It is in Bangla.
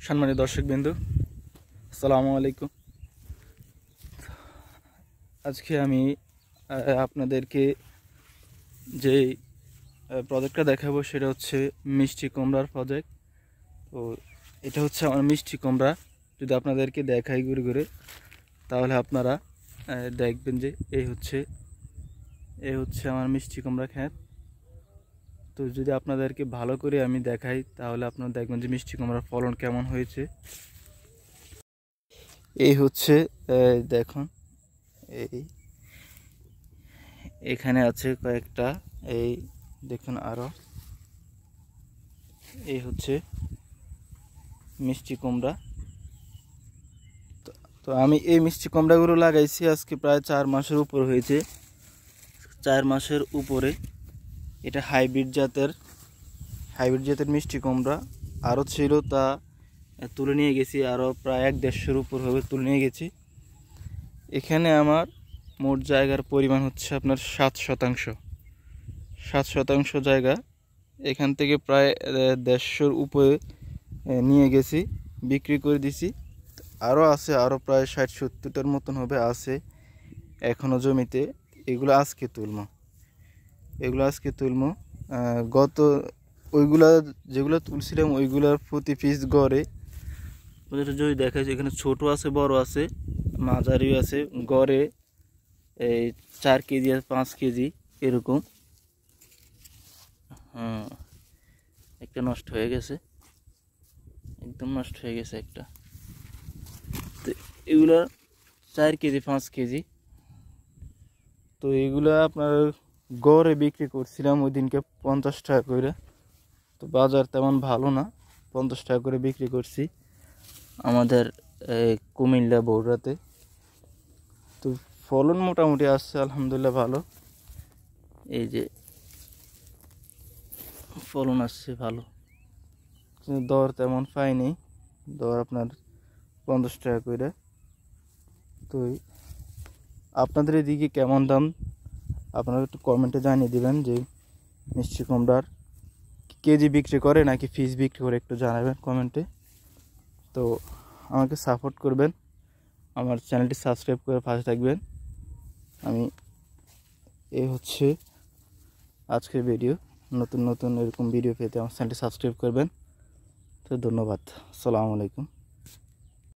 সম্মানিত দর্শকবৃন্দু, আসসালামু আলাইকুম। আজকে আমি আপনাদেরকে যে প্রজেক্টটা দেখাবো সেটা হচ্ছে মিষ্টি কুমড়ার প্রজেক্ট। তো এটা হচ্ছে আমার মিষ্টি কুমড়া। যদি আপনাদেরকে দেখাই ঘুরে ঘুরে, তাহলে আপনারা দেখবেন যে এই হচ্ছে আমার মিষ্টি কুমড়া ক্ষেত। তো যদি আপনাদেরকে ভালো করে আমি দেখাই, তাহলে আপনারা দেখবেন যে মিষ্টি কুমড়ার ফলন কেমন হয়েছে। এই হচ্ছে দেখুন, এই এখানে আছে কয়েকটা, এই দেখুন আরো, এই হচ্ছে মিষ্টি কুমড়া। তো আমি এই মিষ্টি কুমড়াগুলো লাগাইছি আজকে প্রায় 4 মাসের উপর হয়েছে। 4 মাসের উপরে। এটা হাইব্রিড জাতের মিষ্টি কুমড়া। আরও ছিল, তা তুলে নিয়ে গেছি, আরও প্রায় 1-1.5-এর উপর হবে, তুলে নিয়ে গেছি। এখানে আমার মোট জায়গার পরিমাণ হচ্ছে আপনার 7 শতাংশ জায়গা। এখান থেকে প্রায় 150-এর উপরে নিয়ে গেছি, বিক্রি করে দিছি। আরও আছে, আরও প্রায় 60-70টার মতন হবে, আছে এখনও জমিতে। এগুলো আজকে তুলবো। গত ওইগুলা যেগুলো তুলছিলাম ওইগুলার প্রতি পিস গড়ে যদি দেখা যায়, এখানে ছোট আছে, বড় আছে, মাঝারিও আছে, গড়ে এই 4 কেজি আর 5 কেজি এরকম। একটা নষ্ট হয়ে গেছে, একদম নষ্ট হয়ে গেছে একটা। তো এগুলা 4 কেজি 5 কেজি। তো এগুলা আপনার গড়ে বিক্রি করছিলাম ওই দিনকে 50 টাকা করে। তো বাজার তেমন ভালো না, 50 টাকা করে বিক্রি করছি আমাদের কুমিল্লা বগুড়াতে। তো ফলন মোটামুটি আসছে, আলহামদুলিল্লাহ ভালো। এই যে ফলন আসছে ভালো, কিন্তু দর তেমন পাইনি। দর আপনার 50 টাকা করে। তো আপনাদের এদিকে কেমন দাম আপনারা একটু কমেন্টে জানিয়ে দিবেন, যে মিষ্টি কুমড়ার কেজি বিক্রি করে নাকি পিস বিক্রি করে, একটু জানাবেন কমেন্টে। তো আমাকে সাপোর্ট করবেন, আমার চ্যানেলটি সাবস্ক্রাইব করে পাশে থাকবেন। এই হচ্ছে আজকের ভিডিও। নতুন এরকম ভিডিও পেতে আমার চ্যানেলটি সাবস্ক্রাইব করবেন। তো ধন্যবাদ, আসসালামু আলাইকুম।